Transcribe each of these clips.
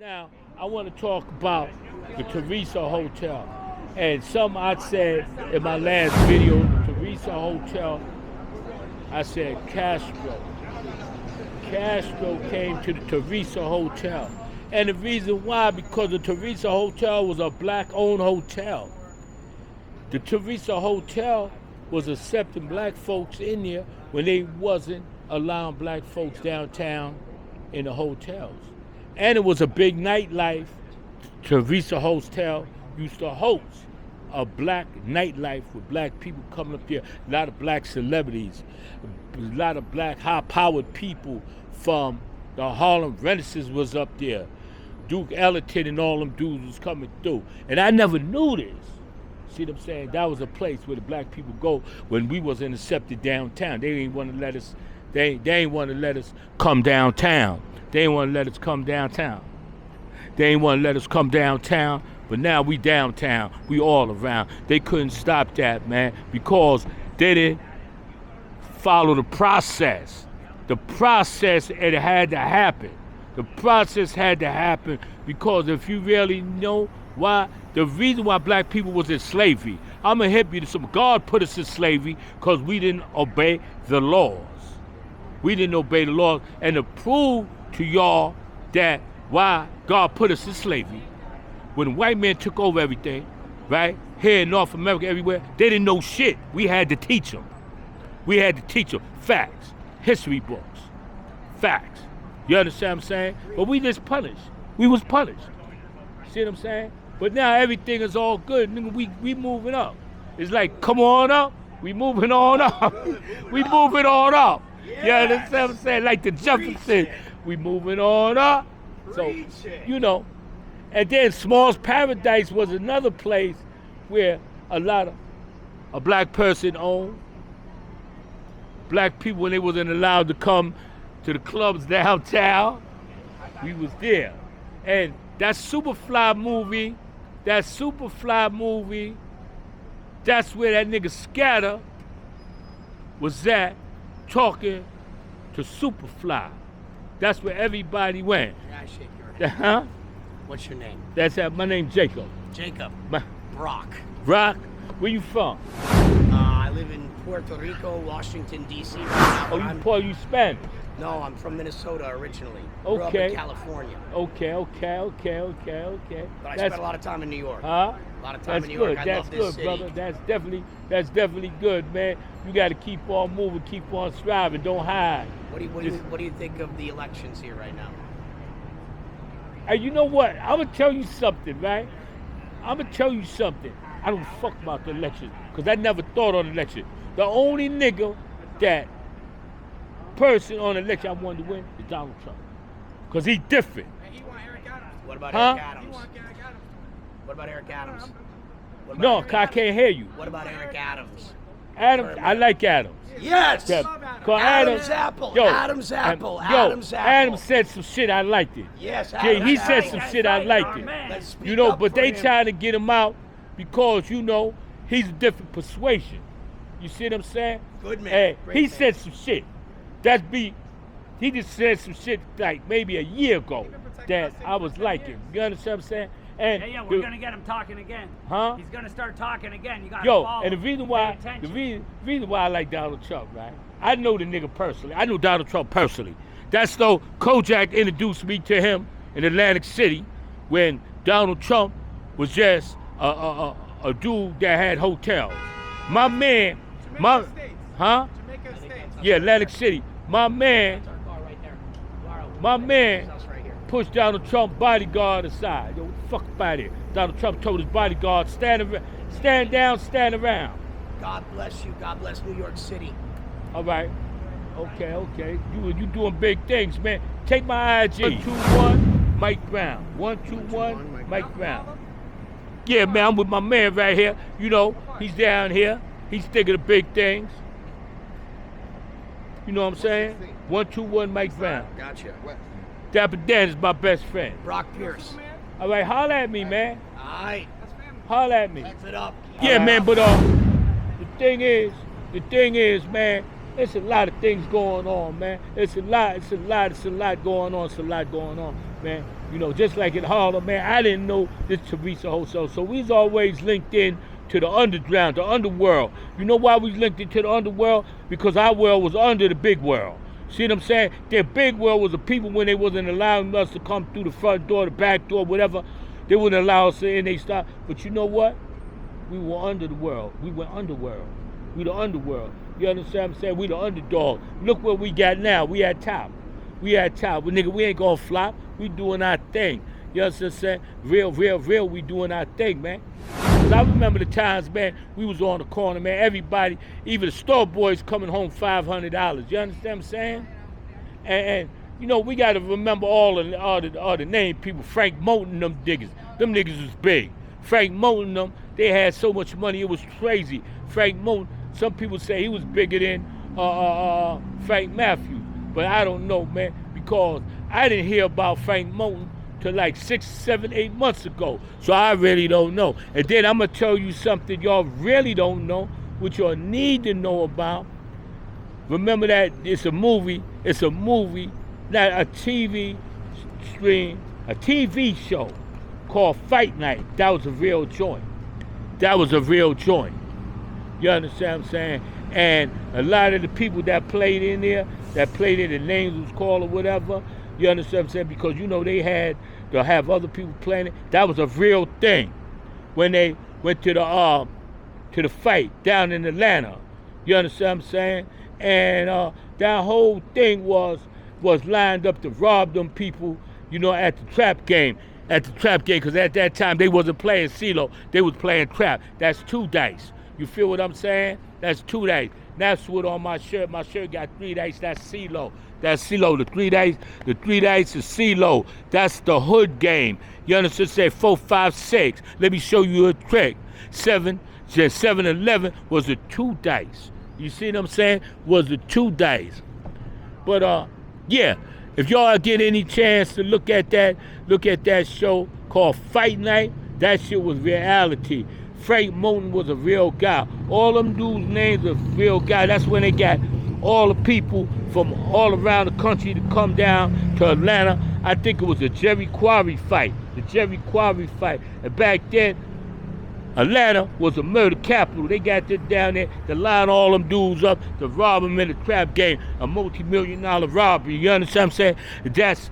Now, I want to talk about the Teresa Hotel. And something I said in my last video, the Teresa Hotel, I said Castro. Castro came to the Teresa Hotel. And the reason why, because the Teresa Hotel was a black-owned hotel. The Teresa Hotel was accepting black folks in there when they wasn't allowing black folks downtown in the hotels. And it was a big nightlife. Teresa Hotel used to host a black nightlife with black people coming up there, a lot of black celebrities, a lot of black high-powered people from the Harlem Renaissance was up there. Duke Ellington and all them dudes was coming through. And I never knew this. See what I'm saying? That was a place where the black people go when we wasn't accepted downtown. They didn't want to let us, they ain't want to let us come downtown. They ain't want to let us come downtown. They ain't want to let us come downtown, but now we downtown. We all around. They couldn't stop that, man, because they didn't follow the process. The process, it had to happen. The process had to happen because if you really know why, the reason why black people was in slavery, I'm going to hit you to some, God put us in slavery because we didn't obey the laws. We didn't obey the laws. And to prove to y'all that why God put us in slavery, when the white man took over everything, right, here in North America, everywhere, they didn't know shit. We had to teach them. We had to teach them facts, history books, facts. You understand what I'm saying? But we just punished. We was punished. See what I'm saying? But now everything is all good. Nigga, we moving up. It's like, come on up. We moving on up. We moving on up. You understand what I'm saying? Like the Jefferson. We moving on up. So, you know. And then Small's Paradise was another place where a black person owned. Black people, when they wasn't allowed to come to the clubs downtown, we was there. And that Superfly movie, that's where that nigga Scatter was at, talking to Superfly. That's where everybody went. Can I shake your hand? Huh? What's your name? My name's Jacob. Jacob. My, Brock. Brock, where you from? I live in Puerto Rico, Washington, D.C. right now. Oh, you Spanish? No, I'm from Minnesota originally. Okay. Grew up in California. Okay. But I spent a lot of time in New York. Huh? A lot of time in New York. I love this city. Brother. That's definitely good, man. You got to keep on moving, keep on striving. Don't hide. What do you think of the elections here right now? Hey, you know what? I'm gonna tell you something, right? I don't fuck about the election because I never thought on the election. The only nigga that person on the election I wanted to win is Donald Trump because he's different. And he want Eric Adams. What about Huh? Eric Adams? He want Eric Adams. What about Eric Adams? What about No, Eric I can't hear you. What about Eric Adams? Adams, I like Adams. Yes! Yeah, Love Adams. 'cause Adam's apple. yo, Adam's apple. Yo, Adam's apple. Adams said some shit, I liked it. Yes, Yeah, Adam's he said apple. some shit, I liked it. Let's speak You know, up but for they him. trying to get him out because, you know, he's a different persuasion. You see what I'm saying? Good man. Hey, Great he man. said some shit. He just said some shit like maybe a year ago that I was liking. You understand what I'm saying? And Yeah, we're gonna get him talking again. Huh? He's gonna start talking again. You gotta Yo, follow. and the reason why, Pay attention. reason why I like Donald Trump, right? I know the nigga personally. I know Donald Trump personally. That's though Kojak introduced me to him in Atlantic City when Donald Trump was just a dude that had hotels. My man, Jamaica States. huh? Jamaica States. Yeah, Atlantic City. My man That's our car right there. My House right here. pushed Donald Trump's bodyguard aside. Yo, what the fuck up out of here? Donald Trump told his bodyguard, stand down, stand around. God bless you. God bless New York City. All right. Okay. You doing big things, man. Take my IG. 121 Mike Brown. 121 Mike Brown. Yeah, man, I'm with my man right here. You know, he's down here. He's thinking of big things. You know what I'm saying? 121 Mike Brown. Gotcha. Dapper Dan is my best friend. Brock Pierce. All right, holler at me, man. All right. Holler at me. Keep it up. Yeah, man, but the thing is, man, it's a lot of things going on, man. It's a lot going on, man. You know, just like in Harlem, man, I didn't know this Teresa Hotel. So we's always linked in to the underground, the underworld. You know why we linked into the underworld? Because our world was under the big world. See what I'm saying? Their big world was the people when they wasn't allowing us to come through the front door, the back door, whatever. They wouldn't allow us in, they stopped. But you know what? We were under the world. We were underworld. We the underworld. You understand what I'm saying? We the underdog. Look what we got now. We at top. We at top. Well, nigga, we ain't gonna flop. We doing our thing. You understand what I'm saying? Real, we doing our thing, man. Cause I remember the times, man, we was on the corner, man. Everybody, even the store boys coming home $500. You understand what I'm saying? And you know, we got to remember all the name people. Frank Moten, them niggas. Them niggas was big. Frank Moten, them, they had so much money, it was crazy. Frank Moten, some people say he was bigger than Frank Matthews. But I don't know, man, because I didn't hear about Frank Moten till like 6, 7, 8 months ago. So I really don't know. And then I'm going to tell you something y'all really don't know, which y'all need to know about. Remember that it's a movie, not a TV stream, a TV show called Fight Night. That was a real joint. You understand what I'm saying? And a lot of the people that played in there, the names was called or whatever, you understand what I'm saying? Because, you know, they'll have other people playing it. That was a real thing when they went to the fight down in Atlanta. You understand what I'm saying? And that whole thing was lined up to rob them people, you know, at the trap game. Because at that time they wasn't playing CeeLo, they was playing trap. That's 2 dice. You feel what I'm saying? That's 2 dice. That's what on my shirt. My shirt got 3 dice. That's CeeLo. The 3 dice. The 3 dice is CeeLo. That's the hood game. You understand? Say 4, 5, 6. Let me show you a trick. 7, 11 was the 2 dice. You see what I'm saying? Was the 2 dice. But yeah, if y'all get any chance to look at that show called Fight Night, that shit was reality. Frank Moten was a real guy. All them dudes' names are real guy. That's when they got all the people from all around the country to come down to Atlanta. I think it was the Jerry Quarry fight. And back then, Atlanta was a murder capital. They got this down there to line all them dudes up, to rob them in a trap game, a multi-million-dollar robbery. You understand what I'm saying?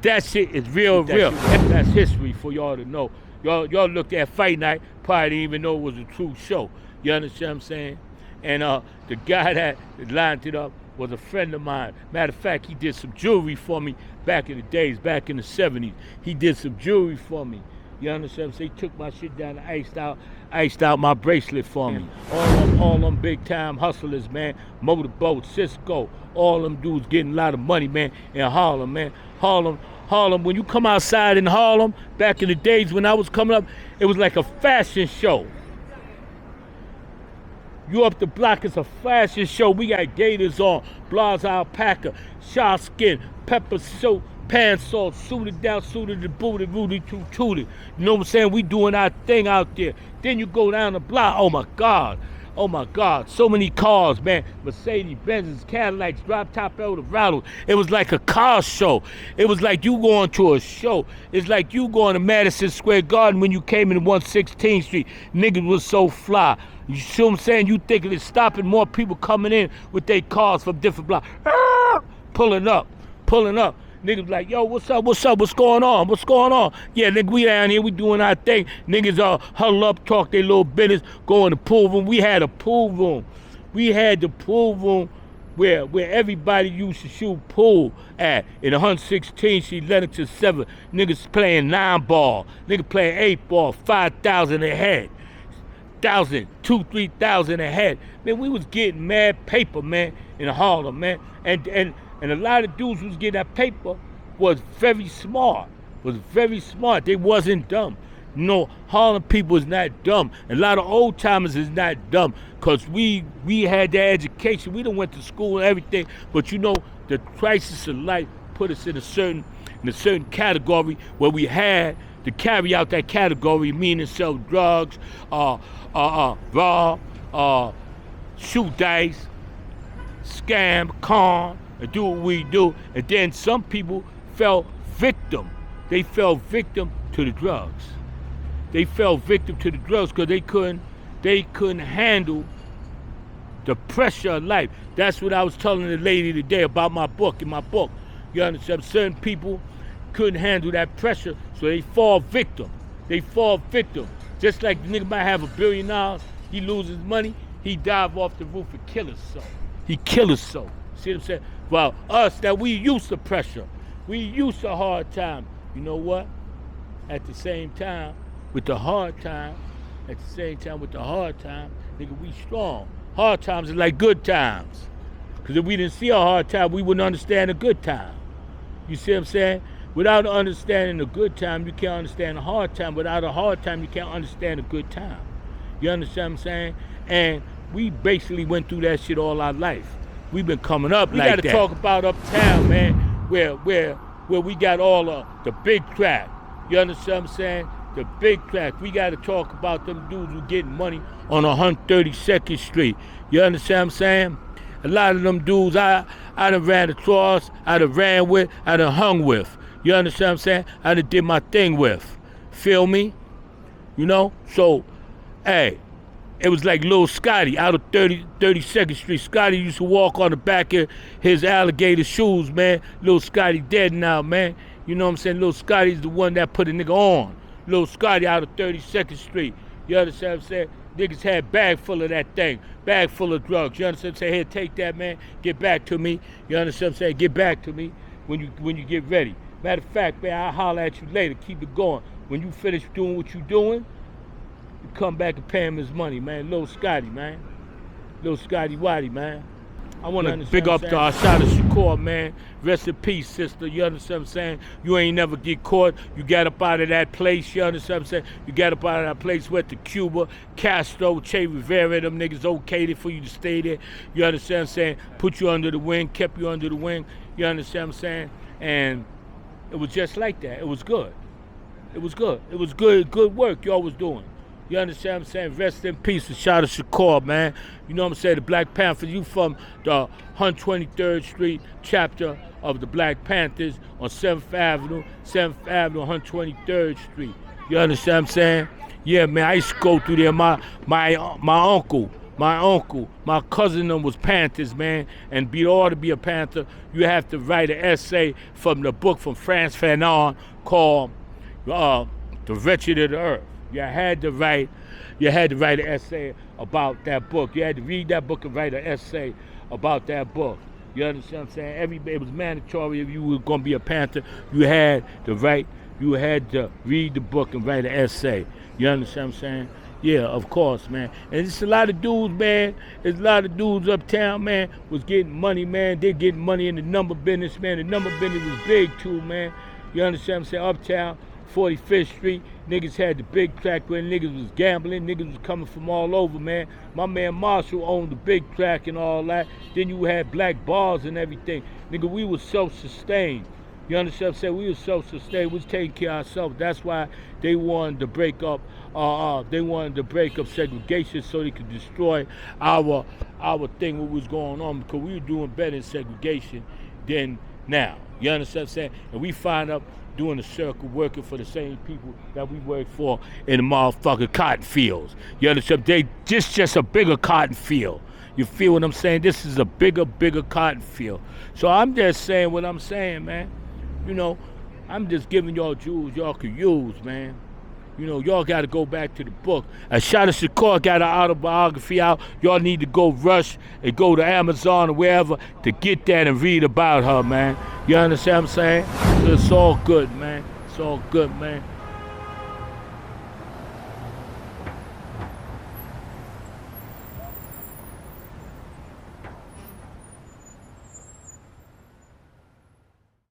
That shit is real. That's history for y'all to know. Y'all looked at Fight Night, probably didn't even know it was a true show. You understand what I'm saying? And the guy that lined it up was a friend of mine. Matter of fact, he did some jewelry for me back in the days, back in the 70s. He did some jewelry for me. You understand what I'm saying? He took my shit down and iced out my bracelet for me. All them big time hustlers, man. Motorboat, Cisco, all them dudes getting a lot of money, man, in Harlem, man. Harlem, when you come outside in Harlem, back in the days when I was coming up, it was like a fashion show. You up the block, it's a fashion show. We got gators on, Blas alpaca, shark skin, pepper soap, pants-off, suited down, suited to booted, Rudy tooted. You know what I'm saying? We doing our thing out there. Then you go down the block, oh my God, so many cars, man. Mercedes, Benzes, Cadillacs, drop top Eldorados. It was like a car show. It was like you going to a show. It's like you going to Madison Square Garden when you came in 116th Street. Niggas was so fly. You see what I'm saying? You thinking it's stopping more people coming in with their cars from different blocks. Pulling up. Niggas like, yo, what's up, what's going on? Yeah, nigga, we down here, we doing our thing. Niggas huddle up, talk their little business, go in the pool room. We had a pool room. Where everybody used to shoot pool at. In 116th Street, Ellington 7. Niggas playing 9-ball. Niggas playing 8-ball, 5,000 a head. 1,000, 2,000, 3,000 a head. Man, we was getting mad paper, man, in Harlem, man. And a lot of dudes who was getting that paper was very smart. They wasn't dumb. You know, Harlem people is not dumb. A lot of old timers is not dumb, because we had that education. We done went to school and everything, but you know, the crisis of life put us in a certain category where we had to carry out that category, meaning sell drugs, shoot dice, scam, con, and do what we do. And then some people fell victim. They fell victim to the drugs. They fell victim to the drugs because they couldn't handle the pressure of life. That's what I was telling the lady today about my book. In my book, you understand? Certain people couldn't handle that pressure, so they fall victim. They fall victim. Just like the nigga might have $1 billion, he loses money, he dive off the roof and kill himself. He kill himself. See what I'm saying? Well, us that we used to pressure, we used to hard time. You know what? At the same time, with the hard time, nigga, we strong. Hard times are like good times. Because if we didn't see a hard time, we wouldn't understand a good time. You see what I'm saying? Without understanding a good time, you can't understand a hard time. Without a hard time, you can't understand a good time. You understand what I'm saying? And we basically went through that shit all our life. We've been coming up like that. We gotta talk about Uptown, man, where we got all the big crack. You understand what I'm saying? The big crack. We gotta talk about them dudes who getting money on 132nd Street. You understand what I'm saying? A lot of them dudes I done ran across, I done ran with, I done hung with. You understand what I'm saying? I done did my thing with. Feel me? You know? So, hey, it was like Lil Scotty out of 32nd Street. Scotty used to walk on the back of his alligator shoes, man. Lil Scotty dead now, man. You know what I'm saying? Lil Scotty's the one that put a nigga on. Lil Scotty out of 32nd Street. You understand what I'm saying? Niggas had bag full of that thing. Bag full of drugs. You understand what I'm saying? Here, take that, man. Get back to me. You understand what I'm saying? Get back to me when you get ready. Matter of fact, man, I'll holler at you later. Keep it going. When you finish doing what you doing, you come back and pay him his money, man. Lil Scotty, man. Lil Scotty Waddy, man. I want to big up to our shot of Shakur, man. Rest in peace, sister. You understand what I'm saying? You ain't never get caught. You got up out of that place. You understand what I'm saying? You got up out of that place, went to Cuba, Castro, Che Rivera, them niggas okayed it for you to stay there. You understand what I'm saying? Put you under the wing, kept you under the wing. You understand what I'm saying? And it was just like that. It was good. It was good. It was good work y'all was doing. You understand what I'm saying? Rest in peace and shout out Shakur, man. You know what I'm saying? The Black Panthers, you from the 123rd Street chapter of the Black Panthers on 7th Avenue, 123rd Street. You understand what I'm saying? Yeah, man, I used to go through there. My uncle, my cousin them was Panthers, man. And in order to be a Panther, you have to write an essay from the book from Frantz Fanon called The Wretched of the Earth. You had to write an essay about that book. You had to read that book and write an essay about that book. You understand what I'm saying? It was mandatory if you were gonna be a Panther, you had to read the book and write an essay. You understand what I'm saying? Yeah, of course, man. And it's a lot of dudes, man. There's a lot of dudes uptown, man, was getting money, man. They getting money in the number business, man. The number business was big too, man. You understand what I'm saying? Uptown, 45th Street, niggas had the big track where niggas was gambling, niggas was coming from all over, man. My man Marshall owned the big track and all that. Then you had black bars and everything. Nigga, we was self-sustained. You understand what I'm saying? We was self-sustained, we was taking care of ourselves. That's why they wanted to break up segregation so they could destroy our thing, what was going on, because we were doing better in segregation than now. You understand what I'm saying? And we find up doing the circle, working for the same people that we work for in the motherfucking cotton fields. You understand? Just a bigger cotton field. You feel what I'm saying? This is a bigger cotton field. So I'm just saying what I'm saying, man. You know, I'm just giving y'all jewels y'all could use, man. You know, y'all got to go back to the book. Shada Shakur got an autobiography out. Y'all need to go rush and go to Amazon or wherever to get that and read about her, man. You understand what I'm saying? It's all good, man. It's all good, man.